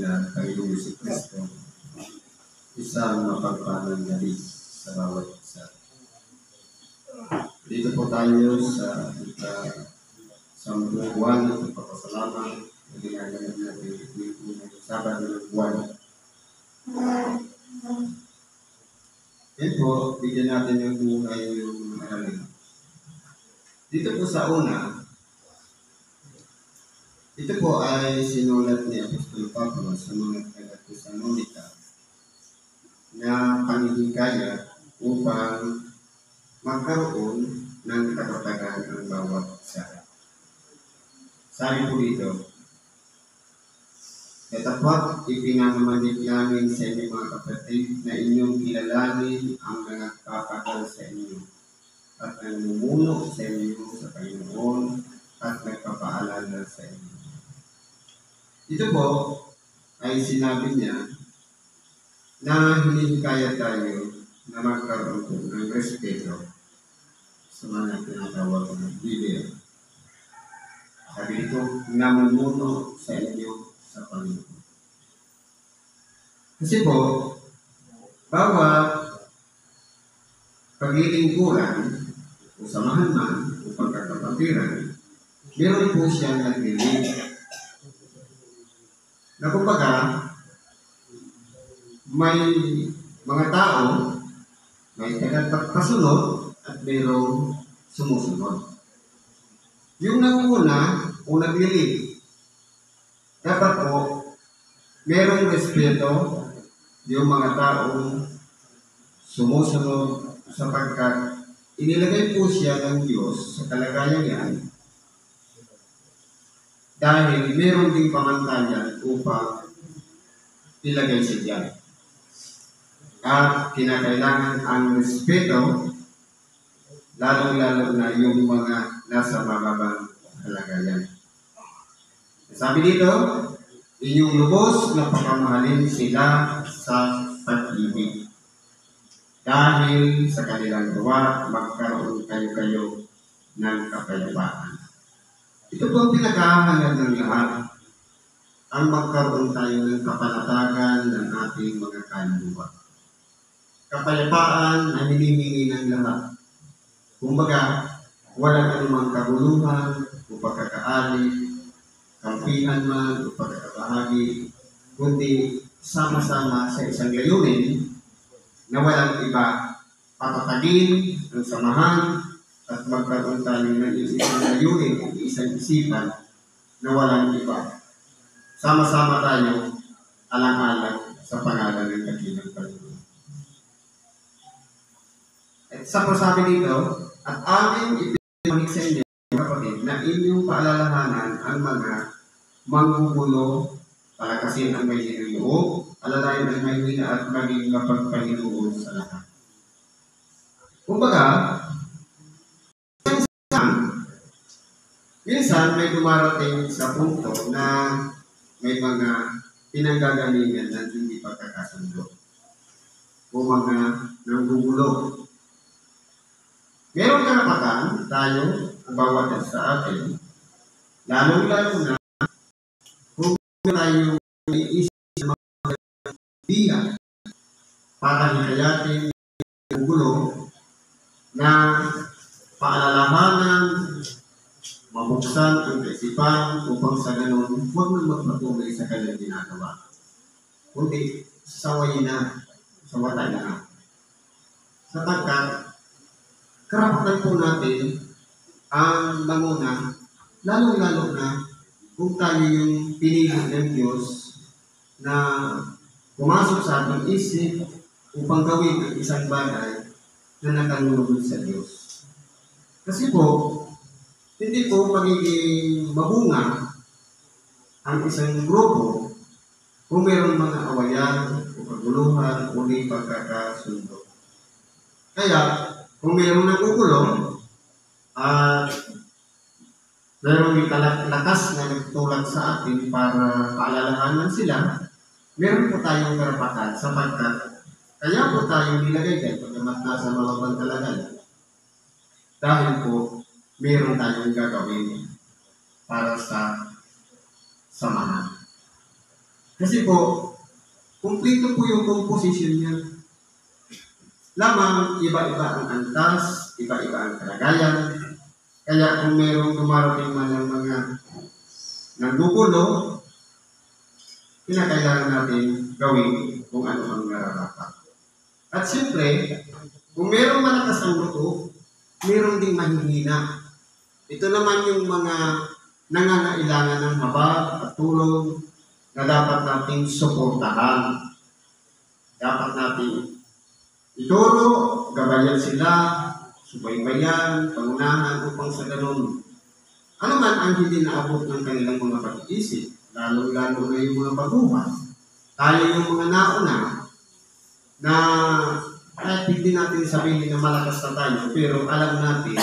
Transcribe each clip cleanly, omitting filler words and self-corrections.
na Panginoong Jesucristo, isang mapagpalang gabi sa bawat isa. Dito po tayo sa sampung buwan ng pagpapasalamat na ginaganap natin dito ng Sabado ng buwan. Ito, bigyan natin yung buhay yung maraming. Dito po sa una, ito po ay sinulat ni Apostol Pablo sa mga taga-Tesalonika na panghihikayat upang magkaroon ng katatagan ang bawat isa. Sabi po dito, "Katapat ipinamamalit namin sa inyo mga kapatid na inyong kilalanin ang nagpapagal sa inyo at namumuno sa inyo sa Panginoon at nagpapaalala sa inyo." Ito po ay sinabi niya na hinihikayat tayo na magkaroon po ng respeto sa mga tinatawag ng Biblia. Sabi ito, namumuno sa inyo sa Panginoon. Kasi po, bawat paglilingkuran o samahan man o pagkakapatiran, meron po siyang naglilingkuran. Na kumbaga, may mga tao, may tagapagpasunod at mayroong sumusunod. Yung nanguna o naglilid, dapat po mayroong respeto yung mga taong sumusunod sapagkat inilagay po siya ng Diyos sa kalagayan yan dahil meron ding pamantayan upang ilagay siya diyan. At kinakailangan ang respeto, lalong-lalo na yung mga nasa mababang kalagayan. Sabi dito, inyong lubos na pagmamahalin sila sa pag-ibig. Dahil sa kanilang gawa, magkaroon kayo ng kapayapaan. Ito po ang pinakahalaga ng lahat, ang magkaroon tayo ng kapanatagan ng ating mga kaluluwa. Kapayapaan ay hinihingi ng lahat. Kumbaga, walang anumang kaguluhan o pagkakaali, kampihan man o pagkakabahagi, kundi sama-sama sa isang layunin na walang iba, patatagin ang samahan at magkaroon tayo ng isang layunin o isang isipan na walang iba. Sama-sama tayo alang-alang sa pangalan ng dakilang Panginoon. At sa pasabi dito, at aming ipinamig sa inyo, kapatid, na inyong paalalahanan ang mga manggugulo, palakasin ang may loob, alalayan ang may hina at maging mapagpahinoon sa lahat. Kumbaga, minsan may dumarating sa punto na may mga pinanggagalingan na hindi pagkakasundo o mga nanggugulo. Meron karapatan tayo, ang bawat sa atin, lalong-lalo na kung tayo iisip sa mga idea para hikayatin ang gulo na paalalahanan, mabuksan ang kaisipan upang sa ganun huwag na magpatuloy sa kanyang ginagawa. Kundi sawayin na, sawatan na. Sapagkat karapatan po natin ang manguna, lalong-lalo na kung tayo yung pinili ng Diyos na pumasok sa ating isip upang gawin ang isang bagay na nakalulunod sa Diyos. Kasi po, hindi po magiging mabunga ang isang grupo kung mayroong mga awayan o kaguluhan o di pagkakasundo. Kaya, kung mayroong nagugulong at mayroong lakas na nagtulad sa atin para paalalahanan sila, meron po tayong karapatan sapagkat kaya po tayo nilagay dyan pagkamat nasa malabang kalagayan. Dahil po, meron tayong gagawin para sa samahan. Kasi po, kumplito po yung composition niya. Lamang, iba-iba ang antas, iba-iba ang kalagayan. Kaya kung mayroong dumarating man ng mga nanggugulo, kinakailangan natin gawin kung ano ang nararapat. At siyempre, kung mayroong malakas ang loob, mayroong ding mahihina. Ito naman yung mga nangangailangan ng habag at tulong na dapat nating suportahan. Dapat nating ituro, gabayan sila, subaybayan, pangunahan upang sa ganun. Ano man ang hindi naabot ng kanilang mga pag-iisip, lalo-lalo na yung mga baguhan. Tayo yung mga nauna na kahit hindi natin sabihin na malakas na tayo, pero alam natin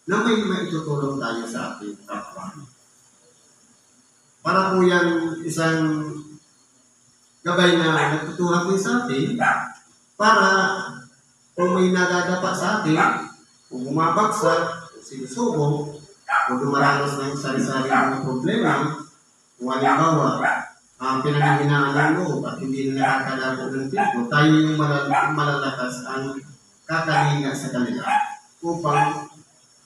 na may maitutulong tayo sa ating kapwa. Para po yan isang gabay na nagtutulak din sa atin para kung may nadadapa sa atin, kung bumabagsak, kung sinusubok, kung dumaranas ng sari-sari ng problema, kung halimbawa, pinanghihinaan ng loob at hindi na nakakalago ng tipo, tayo yung malalakas ang kakalinga sa kanila upang,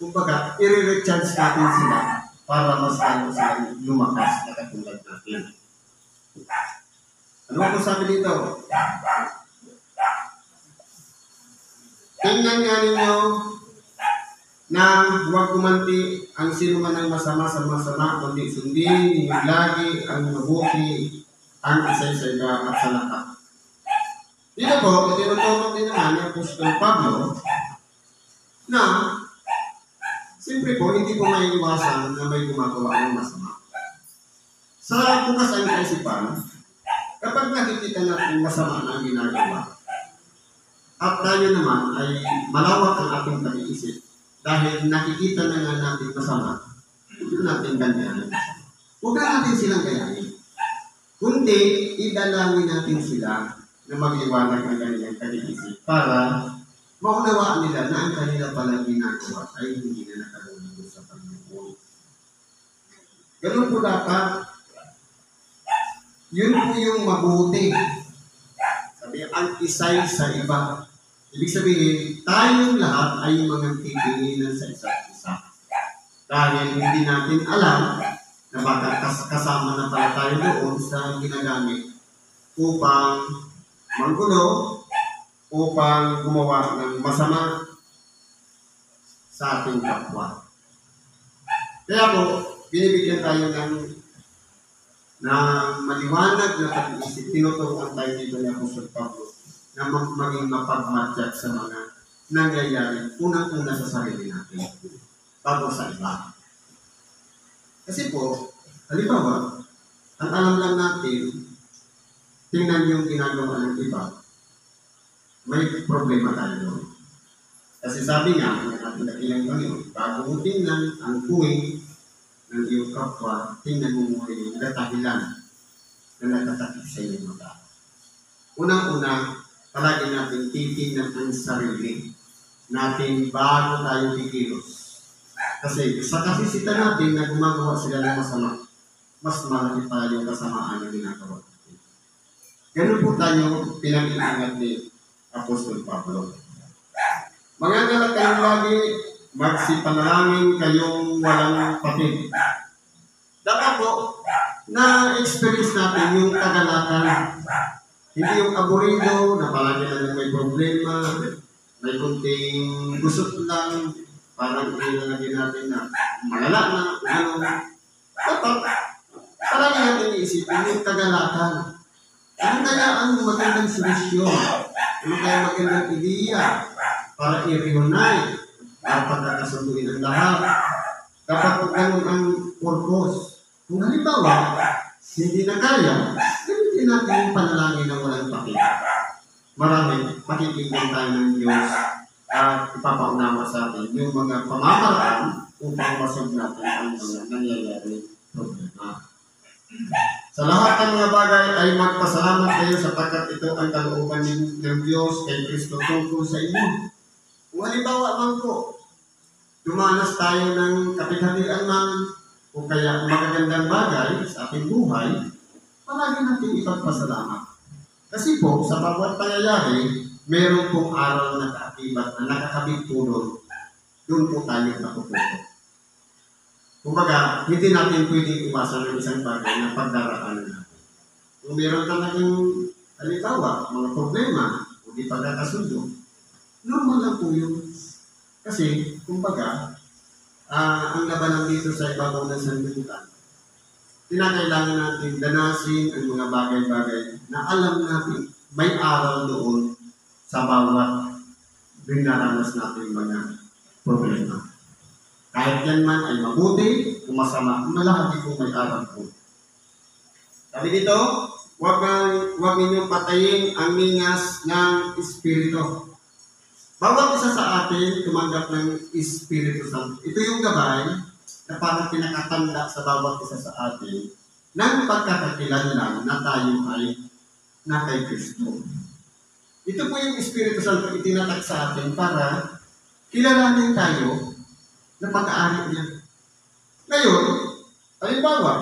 kumbaga, i-recharge natin sila para mas lalo silang lumakas na katulad natin. Ano po sabi dito? Tingnan nga ninyo na huwag kumanti ang sino man ang masama sa masama, kundi sundin ninyo lagi ang mabuti ang isa sa iba at sa lahat. Dito po, itinutulong din naman ni Apostol Pablo na siyempre po, hindi po may iwasan na may gumagawa ng masama. Sa bukas ang kaisipan, kapag nakikita natin masama na ang ginagawa, at tayo naman ay malawak ang ating pag-iisip dahil nakikita na nga natin masama, huwag natin ganyanin. Huwag na natin silang gayahin. Kundi, idalangin natin sila na mag-iwanag ng kanilang pag-iisip para maunawaan nila na ang kanila palang ginagawa ay hindi na nakalulog sa Panginoon. Ganun po dapat. Yun po yung mabuti. Sabi, ang isay sa iba. Ibig sabihin, tayong lahat ay mga titinginan sa isa't isa. Dahil hindi natin alam na baka kasama na pala tayo doon sa ginagamit upang manggulo, upang gumawa ng masama sa ating kapwa. Kaya po, binibigyan tayo ng maliwanag na pag-iisip. Tinuturuan tayo dito ni Apostol Pablo na maging mapagmatyak sa mga nangyayari unang-una sa sarili natin bago sa iba. Kasi po, halimbawa, ang alam lang natin, tingnan yung ginagawa ng iba, may problema tayo doon. Kasi sabi nga, ng ating dakilang Panginoon, bago mo tingnan ang buhay ng iyong kapwa, tingnan mo muna yung katahilan na nakatakip sa iyong mata. Unang-una, palagi natin titingnan ang sarili natin bago tayo kikilos. Kasi sa kasisita natin na gumagawa sila ng masama, mas malaki pa yung kasamaan na ginagawa natin. Ganun po tayo pinag-iingat ni Apostol Pablo. Mga anak kayong lagi, magsipanalangin kayong walang patid. Dapat po, na-experience natin yung kagalakan. Hindi yung aburido, na palagi na lang may problema, may kunting gusot lang, parang ilalagay natin na malala na, ano. Dapat, palagi natin iisipin yung kagalakan. Ano kaya ang magandang solusyon? Ano kaya magandang ideya para i-reunite, para pagkakasunduin ang lahat? Dapat po ganun ang purpose. Kung halimbawa, hindi na kaya, gamitin natin yung panalangin na walang pakita. Maraming pakikinggan tayo ng Diyos at ipapaunawa sa atin yung mga pamamaraan upang masog natin ang mga nangyayari problema. Sa lahat ng mga bagay ay magpasalamat kayo sapagkat ito ang kalooban ng Diyos kay Kristo tungkol sa inyo. Kung halimbawa man po, dumanas tayo ng kapighatian man o kaya magagandang bagay sa ating buhay, palagi natin ipagpasalamat. Kasi po, sa bawat pangyayari, meron pong aral na kaakibat na nakakabit po doon po tayo nakupupo. Kumbaga, hindi natin pwedeng iwasan ng isang bagay na pagdaraanan natin. Kung meron talagang, halimbawa, mga problema, o di pagkakasundo, normal lang po yun. Kasi, kumbaga, ang labanan dito sa ibabaw ng sanlibutan, kinakailangan natin danasin ang mga bagay-bagay na alam natin may aral doon sa bawat dinaranas natin mga problema. Kahit yan man ay mabuti o masama, malaki po may aral po. Sabi dito, huwag ninyong patayin ang ningas ng Espiritu. Bawat isa sa atin tumanggap ng Espiritu Santo. Ito yung gabay na parang pinakatanda sa bawat isa sa atin ng pagkakakilanlan na tayo ay na kay Kristo. Ito po yung Espiritu Santo itinatag sa atin para kilalanin tayo na pag-aari niya. Ngayon, halimbawa,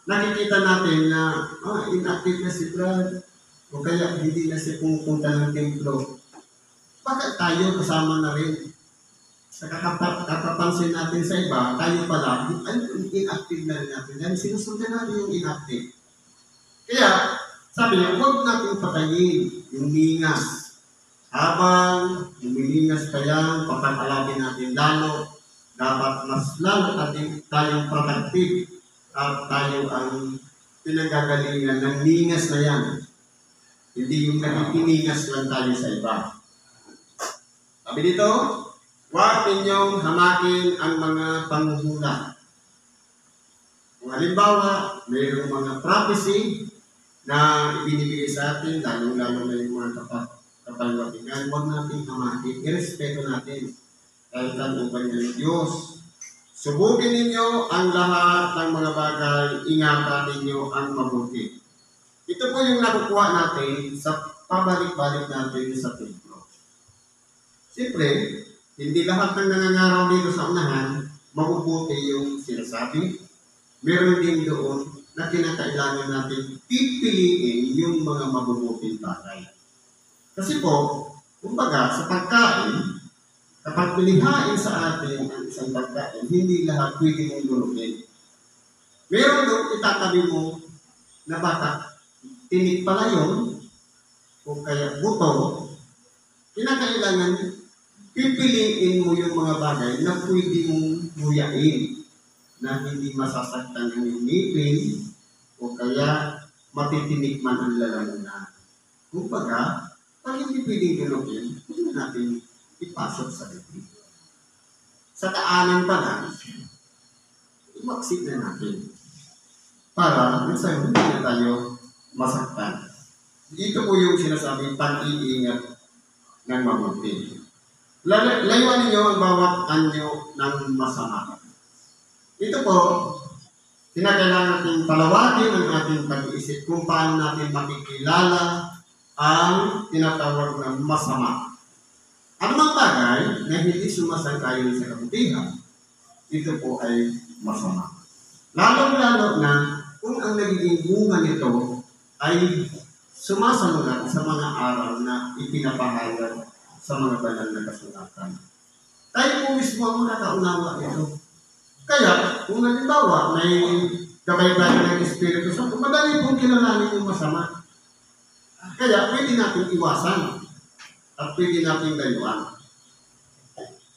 nakikita natin na inactive na si Brad o kaya hindi na siya pumupunta ng templo. Bakit tayo kasama na rin? Sa kakapansin natin sa iba, tayo pala, inactive na rin natin. Dahil sinusundan natin yung inactive. Kaya, sabi niya, huwag natin patayin yung ningas. Habang lumilingas pa yan, papakalagin natin lalo, dapat mas lalo natin tayong productive at tayo ang pinagagalingan ng ningas na yan. Hindi yung nakikiningas lang tayo sa iba. Sabi dito, huwag ninyong hamakin ang mga panghuhula. Kung halimbawa, mayroong mga prophecy na ibinibigay sa atin, lalo-lalo na yung mga kapalwatingan, huwag natin hamakin, irespeto natin. Dahil talupan niya ng Diyos. Subukin ninyo ang lahat ng mga bagay, ingatan ninyo ang mabuti. Ito po yung nakukuha natin sa pabalik-balik natin sa templo. Siyempre, hindi lahat ng nangangaraw dito sa unahan, mabubuti yung sinasabi. Meron din doon na kinakailangan natin pipiliin yung mga mabubuting bagay. Kasi po, kumbaga, sa pagkain, kapag pinihain sa atin ang isang pagkain, hindi lahat pwede mong lunukin. Meron doon itatabi mo na bata, tinik pala yun, o kaya buto, kinakailangan pipiliin mo yung mga bagay na pwede mong nguyain, na hindi masasaktan ng iyong ngipin, o kaya matitinik man ang lalamunan. Kumbaga, pag hindi pwedeng lunukin, hindi natin ipasok sa bibig. Sa daanan pa lang, iwaksik na natin. Para, minsan, hindi na tayo masaktan. Ito po yung sinasabi, pag-iingat ng mabuti. Layuan ninyo ang bawat anyo ng masama. Ito po, kinakailangan natin palawakin ang ating pag-iisip kung paano natin makikilala ang tinatawag na masama. Ang mga bagay na hindi sumasang-ayon sa kabutihan, ito po ay masama. Lalo-lalo na kung ang nagiging bunga nito ay sumasamulat sa mga aral na ipinapahayag sa mga banal na kasulatan. Tayo po mismo ang nakaunawa nito. Kaya, kung halimbawa may kabay-bayan ng Espiritu Santo, madali pong kilalanin yung masama. Kaya, pwede natin iwasan at pwede natin layuan.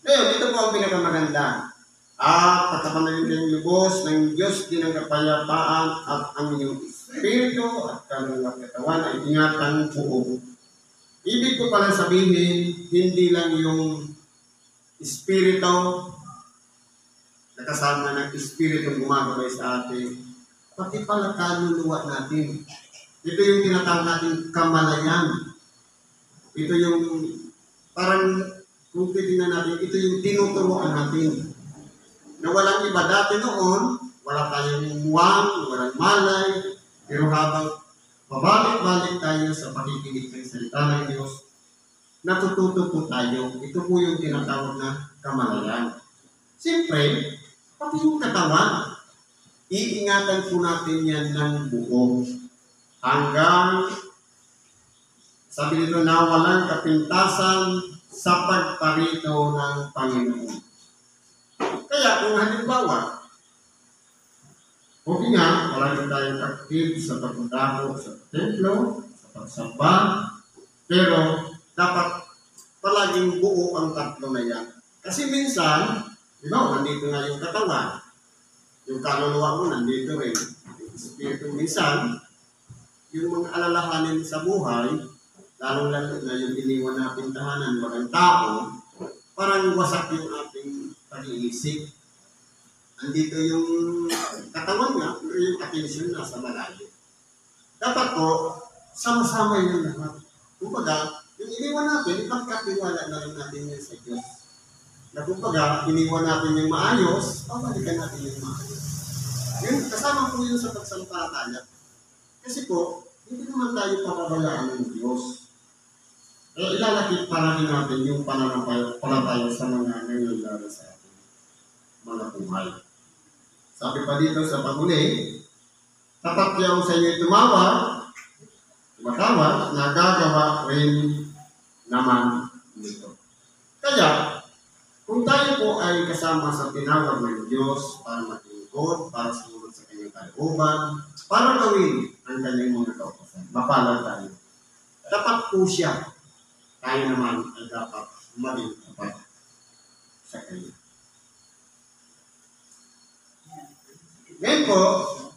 Ngayon, ito po ang pinakamaganda. At pagkapanayin kayong lubos ng Diyos din ang kapayapaan at ang inyong Espiritu at kanulang katawan ay ingatan buo. Ibig ko pala sabihin, hindi lang yung Espiritu na kasama ng Espiritu gumagabay sa atin, pati pala kaluluwa natin. Ito yung tinatawag natin kamalayan. Ito yung parang kung titingnan natin, ito yung tinuturuan natin. Na walang iba dati noon, wala tayong muwang, walang malay, pero habang babalik-balik tayo sa pakikinig ng salita ng Diyos, natututo po tayo. Ito po yung tinatawag na kamalayan. Siyempre, pati yung katawan. iingatan po natin yan ng buo hanggang sabi nito na walang kapintasan sa pagparito ng Panginoon. Kaya kung halimbawa, okay nga, palagi tayong active sa pagdako sa templo, sa pagsamba, pero dapat palaging buo ang tatlo na yan. Kasi minsan, di ba, nandito nga yung katawan, yung kaluluwa mo nandito rin, yung espiritu minsan, yung mga alalahanin sa buhay, lalong-lalo na yung iniwan natin tahanan, walang tao, parang wasak yung ating pag-iisip. Andito yung katawan nga, yung atensyon na sa malayo. Dapat po, sama-sama yung lahat. Kumbaga, yung iniwan natin, ipagkatiwala na rin natin yan sa Diyos. Na kumbaga, iniwan natin yung maayos, pabalikan natin yung maayos. Yun, kasama po yun sa pagsampalataya. Kasi po, hindi naman tayo papabayaan ng Diyos. Ilalakit para rin natin yung pananampalataya sa mga nangyayari sa ating mga buhay. Sabi pa dito sa paghuli, tapat yaw sa inyo tumatawag, nagagawa rin naman nito. Kaya, kung tayo po ay kasama sa tinawag ng Diyos para maglingkod, para sumunod sa kanyang kalooban, para gawin ang kanyang mga kautosan, mapalad tayo. Dapat po siya. Tayo naman ay dapat maging tapat sa kanya. Ngayon po,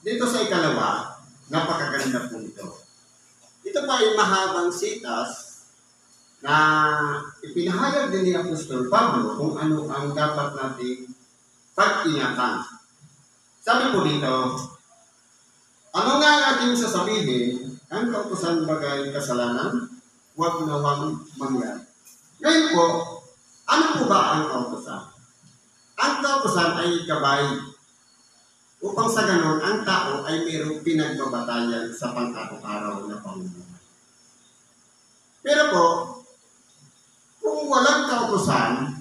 dito sa ikalawa, napakaganda po ito. Ito pa ay mahabang sitas na ipinahayag din ni Apostol Pablo kung ano ang dapat nating pag-ingatan. Sabi po dito, ano nga ang ating sasabihin, ang kautusan bagay kasalanan, huwag nawang mangyari. Ngayon po, ano po ba ang kautusan? Ang kautusan ay gabay upang sa ganon, ang tao ay mayroong pinagbabatayan sa pang-araw na pamumuhay. Pero po, kung walang kautusan,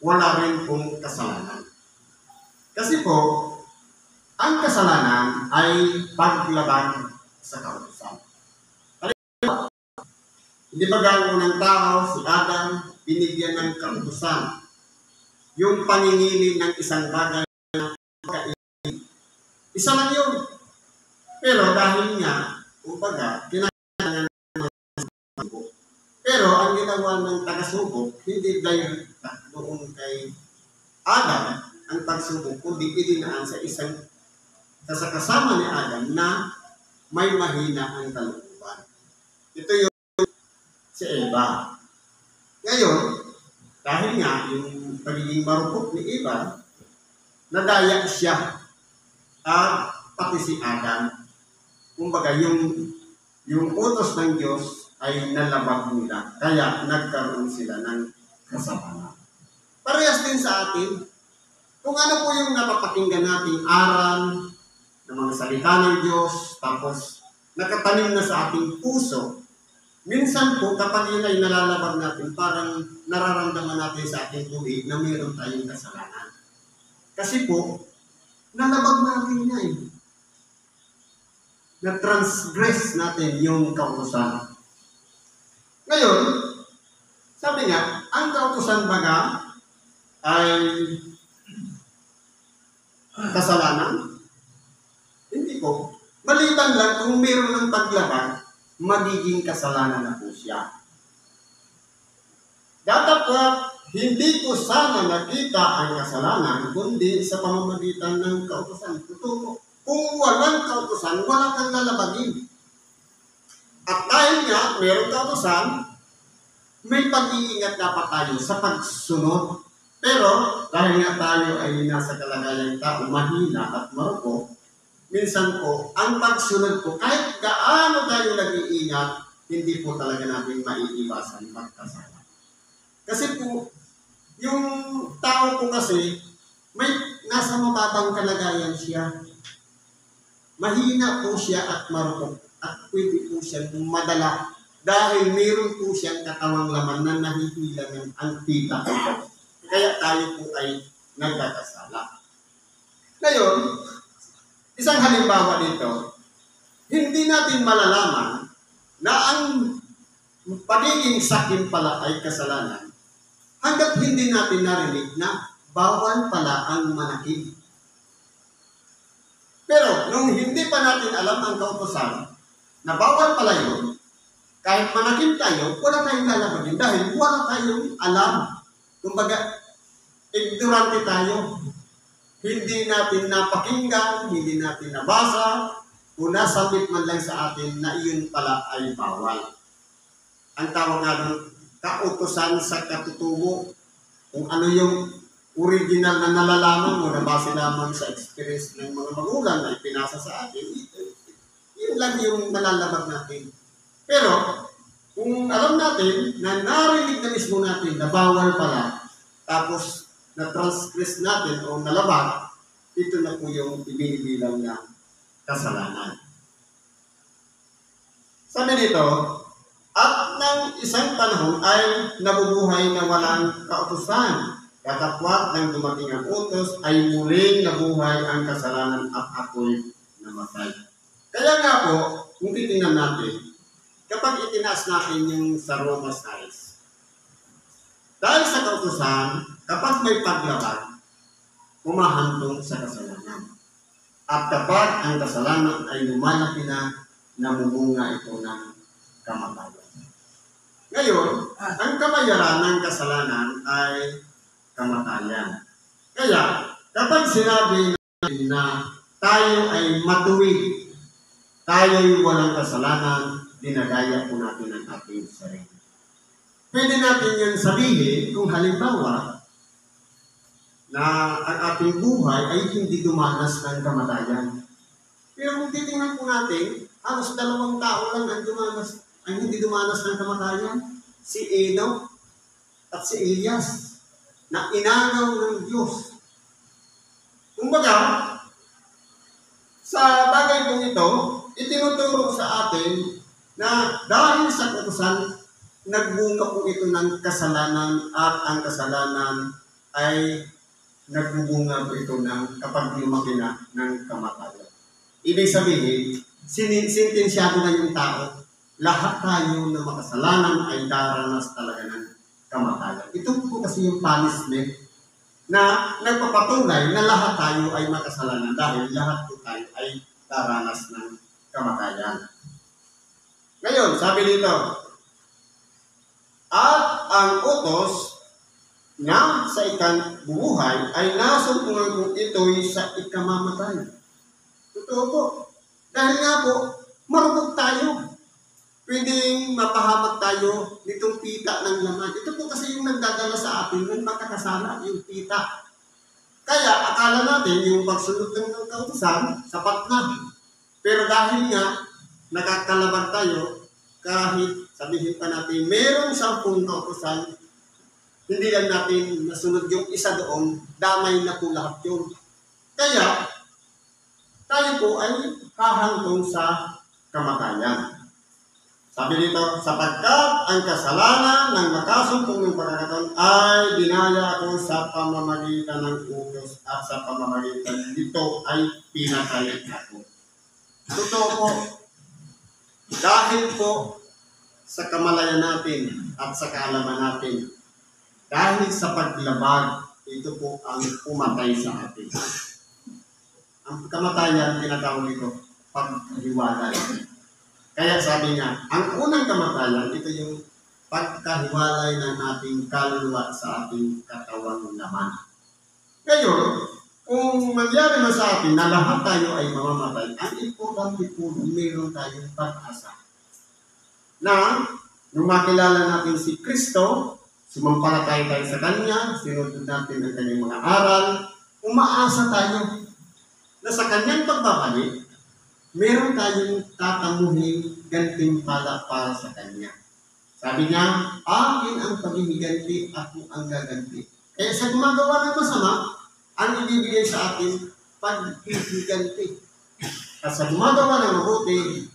wala rin pong kasalanan. Kasi po, ang kasalanan ay paglaban sa kautusan. Hindi ba ang unang tao, si Adam, binigyan ng kautusan. Yung paningili ng isang bagay na kainin. Isa lang yun. Pero dahil nga, kumbaga, kinakailangan ng tagasubok. Pero ang ginawa ng tagasubok, hindi dahil doon kay Adam ang pagsubok, kundi idinaan sa isang sa kasama ni Adam na may mahina ang kalooban. Ito yung si Eva. Ngayon, dahil nga yung pagiging marupok ni Eva, nadaya siya at pati si Adam. Kumbaga, yung utos ng Diyos ay nalabag nila. Kaya nagkaroon sila ng kasalanan. Parehas din sa atin. Kung ano po yung napapakinggan nating aral ng mga salita ng Diyos, tapos nakatanim na sa ating puso, minsan po, kapag yun ay nalalabag natin, parang nararamdaman natin sa ating tuwid na mayroon tayong kasalanan. Kasi po, nalabag natin niya eh. Na-transgress natin yung kautusan. Ngayon, sabi nga, ang kautusan baga ay kasalanan? Hindi po. Maliban lang kung mayroon ng paglabag, magiging kasalanan na po siya. Dapat hindi ko sana nakita ang kasalanan, kundi sa pamamagitan ng kautusan. Totoo. Kung walang kautusan, wala kang lalabagin. At dahil nga, mayroong kautusan, may pag-iingat dapat tayo sa pagsunod. Pero, dahil nga tayo ay nasa kalagayan tao, mahina at marupok, minsan po, ang pagsunod po, kahit gaano tayo nag-iingat, hindi po talaga natin maiiwasan magkasala. Kasi po, yung tao po kasi, may nasa mababang kalagayan siya. Mahina po siya at marupok at pwede po siya madala dahil mayroon po siyang katawang laman na nahihila ng ang tita. Kaya tayo po ay nagkakasala. Ngayon, Isang halimbawa dito, hindi natin malalaman na ang pagiging sakim pala ay kasalanan hanggat hindi natin narinig na bawal pala ang manakim. Pero nung hindi pa natin alam ang kautusan na bawal pala yun, kahit manakim tayo, wala tayong lalabagin dahil wala tayong alam. Kumbaga, ignorante tayo. Hindi natin napakinggan, hindi natin nabasa, kung nasabit man lang sa atin na iyon pala ay bawal. Ang tawag nga ng kautusan sa katutubo, kung ano yung original na nalalaman mo na base lamang sa experience ng mga magulang na ipinasa sa atin, yun lang yung nalalabag natin. Pero, kung alam natin na narinig na mismo natin na bawal pala, tapos na-transgress natin o nalabag, ito na po yung ibinibilang na kasalanan. Sabi dito, at ng isang panahon ay nabubuhay na walang kautusan. Katapwat ng dumating ang utos ay muling nabuhay ang kasalanan at ako'y namatay. Kaya nga po, kung titingnan natin, kapag itinaas natin yung sa Roma 6, dahil sa kautusan, kapag may paglabag, humahantong sa kasalanan. At kapag ang kasalanan ay lumalaki na, namumunga ito ng kamatayan. Ngayon, ang kabayaran ng kasalanan ay kamatayan. Kaya, kapag sinabi natin na tayo ay matuwid, tayo'y walang kasalanan, dinagaya po natin ang ating sarili. Pwede natin yan sabihin kung halimbawa na ang ating buhay ay hindi dumanas ng kamatayan. Pero kung titingnan po natin, halos 2 tao lang ang hindi dumanas ng kamatayan. Si Enoch at si Elias na inagaw ng Diyos. Kumbaga, sa bagay pong ito, itinuturo sa atin na dahil sa kautusan, nagbunga po ito ng kasalanan at ang kasalanan ay nagbubunga po ito ng kapag lumaki na ng kamatayan. Ibig sabihin, sintensyado na yung tao, lahat tayo na makasalanan ay daranas talaga ng kamatayan. Ito po kasi yung punishment na nagpapatunay na lahat tayo ay makasalanan dahil lahat po tayo ay daranas ng kamatayan. Ngayon, sabi dito, at ang utos na sa bubuhay ay nasumpungan kung ito'y sa ikamamatay. Totoo po. Dahil nga po, marupok tayo. Pwedeng mapahamak tayo nitong pita ng laman. Ito po kasi yung nagdadala sa atin ng magkakasala, yung pita. Kaya akala natin yung pagsunod ng kautusan, sapat na. Pero dahil nga, nakakalaban tayo, kahit sabihin pa natin, merong 10 kautusan, hindi lang natin nasunod yung isa doon, damay na po lahat yun. Kaya, tayo po ay hahantong sa kamatayan. Sabi dito, sapagkat ang kasalanan ng nakasumpong ng pagkakataon ay dinaya ako sa pamamagitan ng utos at sa pamamagitan dito ay pinatay ako. Totoo po, dahil po sa kamalayan natin at sa kaalaman natin, dahil sa paglabag, ito po ang pumatay sa atin. Ang kamatayan, tinatawag ito, paghiwalay. Kaya sabi niya, ang unang kamatayan, ito yung pagkahiwalay ng ating kaluluwa sa ating katawan naman. Ngayon, kung mangyari na sa atin na lahat tayo ay mamamatay, ang importante po, mayroon tayong pag-asa. Na, nung makilala natin si Kristo, sumampalatay tayo sa Kanya, sinunod natin ang Kanyang mga aral, umaasa tayo na sa Kanyang pagbabalik, meron tayong tatamuhin gantimpala para sa Kanya. Sabi niya, akin ang paghihiganti, ako ang gaganti. Kaya sa gumagawa ng masama, ang ibibigay sa atin, paghihiganti. At sa gumagawa ng mabuti,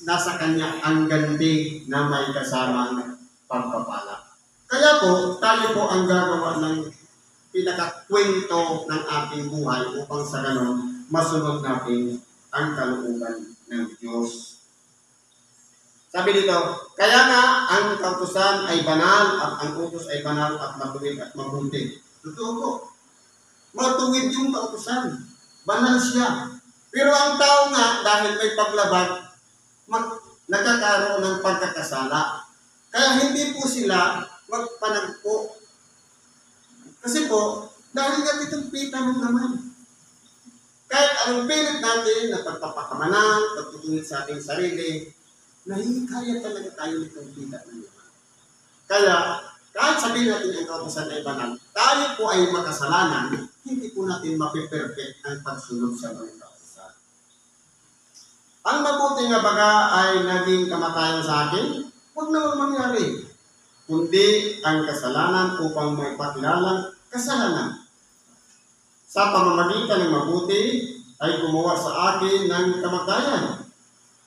nasa Kanya ang ganti na may kasamang pagpapala. Kaya po, tayo po ang gagawa ng pinakakwento ng ating buhay upang sa ganon, masunod natin ang kalooban ng Diyos. Sabi dito, kaya nga ang kautusan ay banal at ang utos ay banal at matuwid at mabuti. Totoo po. Matuwid yung kautusan. Banal siya. Pero ang tao nga, dahil may paglabag, nagkakaroon ng pagkakasala. Kaya hindi po sila magpanagpo. Kasi po, dahil nga itong pita mo naman. Kahit anong pilit natin na pagpapakamanan, pagtutungit sa ating sarili, nahihikaya talaga tayo nitong pita na naman. Kaya, kahit sabihin natin ang kautusan ay banal, tayo po ay makasalanan, hindi po natin mapiperfect ang pagsunod sa mga kautusan. Ang mabuti nga baga ay naging kamatayan sa akin, huwag naman mangyari. Kundi ang kasalanan upang may pakilalang kasalanan. Sa pamamagitan ng mabuti ay gumawa sa akin ng kamatayan.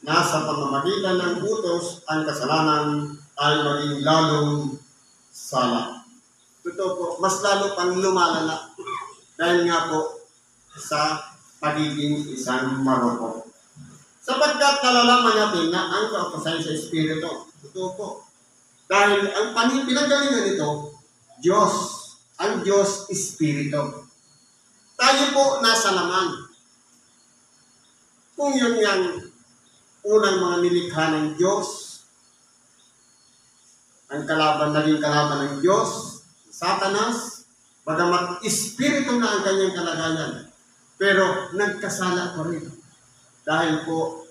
Nasa pamamagitan ng utos ang kasalanan ay maging lalong sala. Totoo po, mas lalo pang lumalala dahil nga po sa pagiging isang marupok. Sapagkat nalalaman natin na ang kautusan sa Espiritu. Totoo po. Dahil ang pinanggalingan nito, Diyos. Ang Diyos Espiritu. Tayo po nasa laman. Kung yun yung unang mga nilikha ng Diyos, ang naging kalaban ng Diyos, Satanas, bagamat Espiritu na ang kanyang kalagayan, pero nagkasala pa rin. Dahil po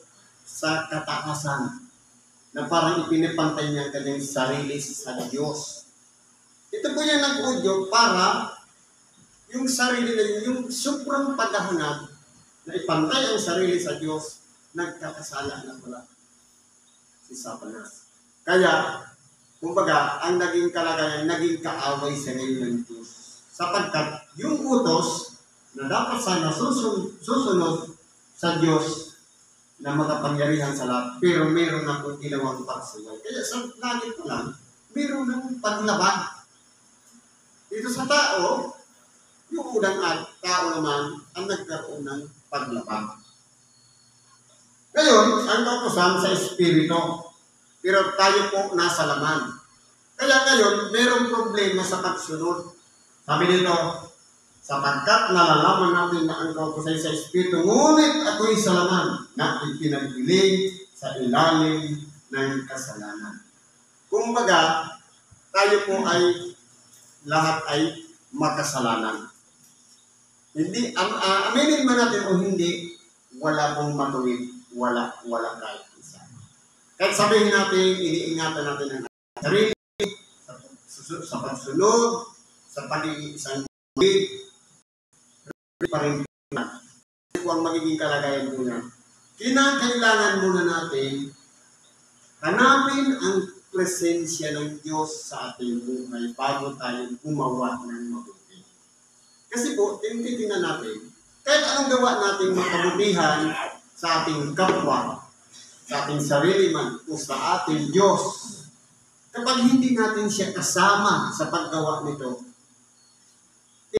sa kataasan na parang ipinipantay niya ang kanyang sarili sa Diyos. Ito po yung nag-udyo para yung sarili na yung sobrang paghahangad na ipantay ang sarili sa Diyos, nagkakasala na pala si Satanas. Kaya, kumbaga, ang naging kalagayan, naging kaaway sa ngayon ng Diyos. Sapagkat yung utos na dapat sana susunod sa Diyos na makapangyarihan sa lahat, pero meron na kung ginawang pagsaway. Kaya sa langit pa lang, meron ng paglaban. Dito sa tao, yung unang tao naman ang nagkaroon ng paglaban. Ngayon, ang kautusan sa Espiritu, pero tayo po nasa laman. Kaya ngayon, merong problema sa pagsunod. Sabi dito, sapagkat nalalaman natin na ang kautusan sa Espiritu, ngunit ako'y sa laman na ipinagbiling sa ilalim ng kasalanan. Kumbaga, tayo po ay lahat ay makasalanan. Hindi, aminin man natin o hindi, wala pong matuwid, wala kahit isa. Kahit sabihin natin, iniingatan natin ang sarili, sa pagsunod, sa pagiging isang matuwid, pa rin natin. Ito ang magiging kalagayan muna. Kinakailangan muna natin hanapin ang presensya ng Diyos sa ating buhay bago tayo gumawa ng mabuti. Kasi po, titingnan natin, kahit anong gawa natin makabutihan sa ating kapwa, sa ating sarili man, o sa ating Diyos, kapag hindi natin siya kasama sa paggawa nito,